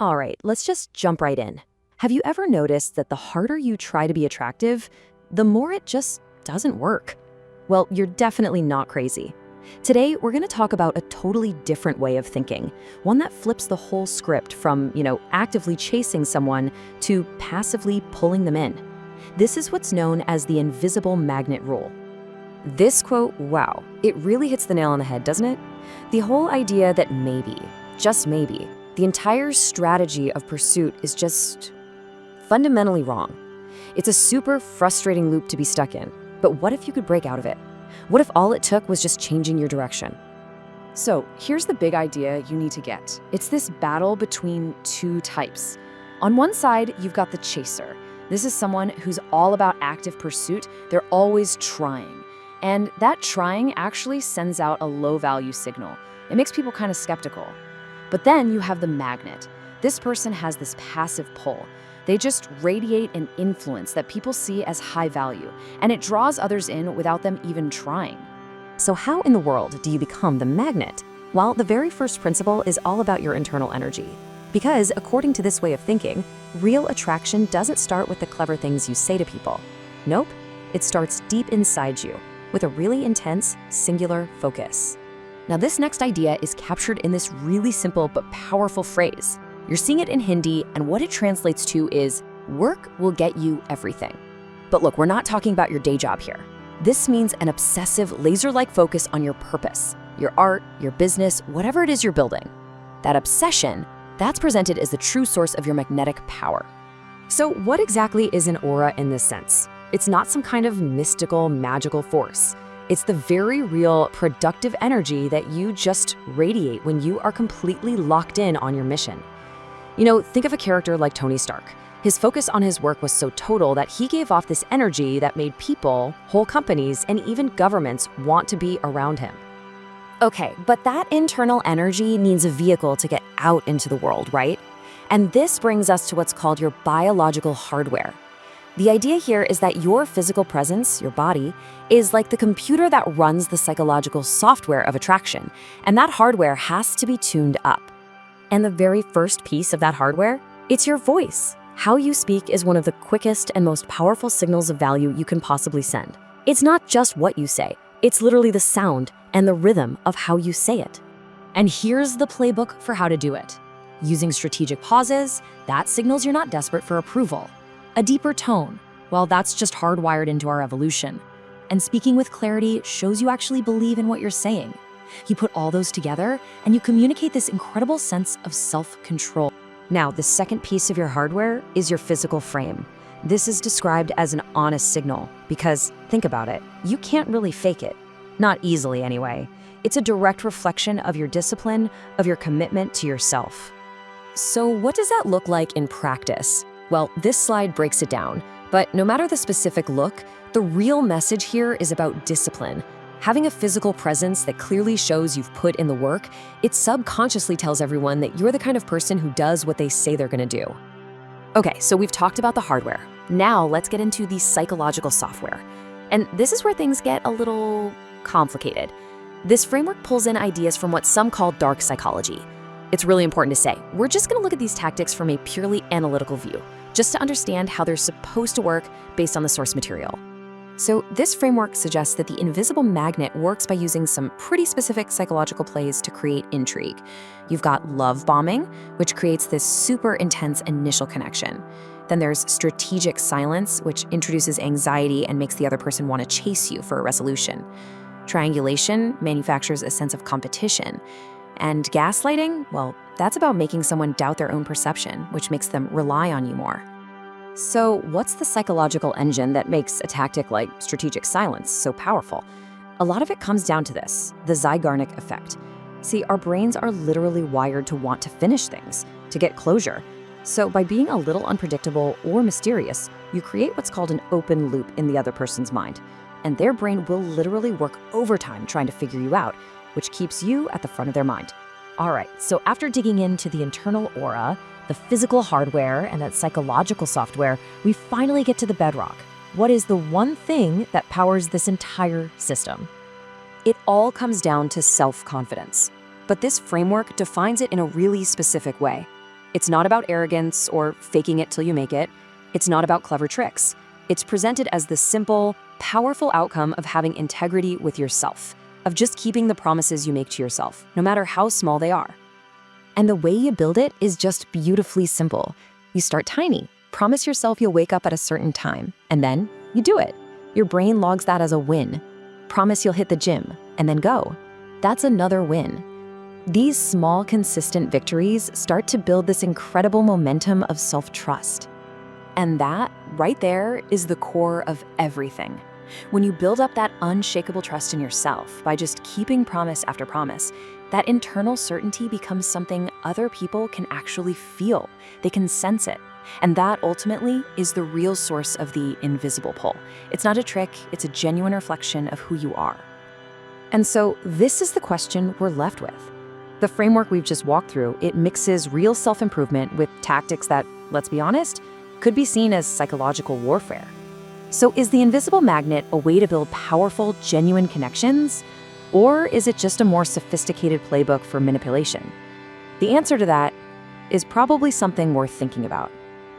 All right, let's just jump right in. Have you ever noticed that the harder you try to be attractive, the more it just doesn't work? Well, you're definitely not crazy. Today, we're going to talk about a totally different way of thinking, one that flips the whole script from, actively chasing someone to passively pulling them in. This is what's known as the invisible magnet rule. This quote, wow, it really hits the nail on the head, doesn't it? The whole idea that maybe, just maybe, the entire strategy of pursuit is just fundamentally wrong. It's a super frustrating loop to be stuck in, but what if you could break out of it? What if all it took was just changing your direction? So here's the big idea you need to get. It's this battle between two types. On one side, you've got the chaser. This is someone who's all about active pursuit. They're always trying. And that trying actually sends out a low-value signal. It makes people kind of skeptical. But then you have the magnet. This person has this passive pull. They just radiate an influence that people see as high value, and it draws others in without them even trying. So how in the world do you become the magnet? Well, the very first principle is all about your internal energy. Because according to this way of thinking, real attraction doesn't start with the clever things you say to people. Nope, it starts deep inside you, with a really intense, singular focus. Now, this next idea is captured in this really simple but powerful phrase. You're seeing it in Hindi, and what it translates to is, work will get you everything. But look, we're not talking about your day job here. This means an obsessive, laser-like focus on your purpose, your art, your business, whatever it is you're building. That obsession, that's presented as the true source of your magnetic power. So what exactly is an aura in this sense? It's not some kind of mystical, magical force. It's the very real, productive energy that you just radiate when you are completely locked in on your mission. Think of a character like Tony Stark. His focus on his work was so total that he gave off this energy that made people, whole companies, and even governments want to be around him. Okay, but that internal energy needs a vehicle to get out into the world, right? And this brings us to what's called your biological hardware. The idea here is that your physical presence, your body, is like the computer that runs the psychological software of attraction, and that hardware has to be tuned up. And the very first piece of that hardware, it's your voice. How you speak is one of the quickest and most powerful signals of value you can possibly send. It's not just what you say, it's literally the sound and the rhythm of how you say it. And here's the playbook for how to do it. Using strategic pauses, that signals you're not desperate for approval. A deeper tone, well, that's just hardwired into our evolution. And speaking with clarity shows you actually believe in what you're saying. You put all those together, and you communicate this incredible sense of self-control. Now, the second piece of your hardware is your physical frame. This is described as an honest signal, because, think about it, you can't really fake it. Not easily, anyway. It's a direct reflection of your discipline, of your commitment to yourself. So what does that look like in practice? Well, this slide breaks it down, but no matter the specific look, the real message here is about discipline. Having a physical presence that clearly shows you've put in the work, it subconsciously tells everyone that you're the kind of person who does what they say they're gonna do. Okay, so we've talked about the hardware. Now let's get into the psychological software. And this is where things get a little complicated. This framework pulls in ideas from what some call dark psychology. It's really important to say, we're just gonna look at these tactics from a purely analytical view, just to understand how they're supposed to work based on the source material. So this framework suggests that the invisible magnet works by using some pretty specific psychological plays to create intrigue. You've got love bombing, which creates this super intense initial connection. Then there's strategic silence, which introduces anxiety and makes the other person want to chase you for a resolution. Triangulation manufactures a sense of competition. And gaslighting, well, that's about making someone doubt their own perception, which makes them rely on you more. So what's the psychological engine that makes a tactic like strategic silence so powerful? A lot of it comes down to this, the Zeigarnik Effect. See, our brains are literally wired to want to finish things, to get closure. So by being a little unpredictable or mysterious, you create what's called an open loop in the other person's mind. And their brain will literally work overtime trying to figure you out, which keeps you at the front of their mind. All right, so after digging into the internal aura, the physical hardware, and that psychological software, we finally get to the bedrock. What is the one thing that powers this entire system? It all comes down to self-confidence. But this framework defines it in a really specific way. It's not about arrogance or faking it till you make it. It's not about clever tricks. It's presented as the simple, powerful outcome of having integrity with yourself, of just keeping the promises you make to yourself, no matter how small they are. And the way you build it is just beautifully simple. You start tiny. Promise yourself you'll wake up at a certain time, and then you do it. Your brain logs that as a win. Promise you'll hit the gym, and then go. That's another win. These small, consistent victories start to build this incredible momentum of self-trust. And that, right there, is the core of everything. When you build up that unshakable trust in yourself by just keeping promise after promise, that internal certainty becomes something other people can actually feel. They can sense it. And that ultimately is the real source of the invisible pull. It's not a trick, it's a genuine reflection of who you are. And so this is the question we're left with. The framework we've just walked through, it mixes real self-improvement with tactics that, let's be honest, could be seen as psychological warfare. So is the invisible magnet a way to build powerful, genuine connections? Or is it just a more sophisticated playbook for manipulation? The answer to that is probably something worth thinking about.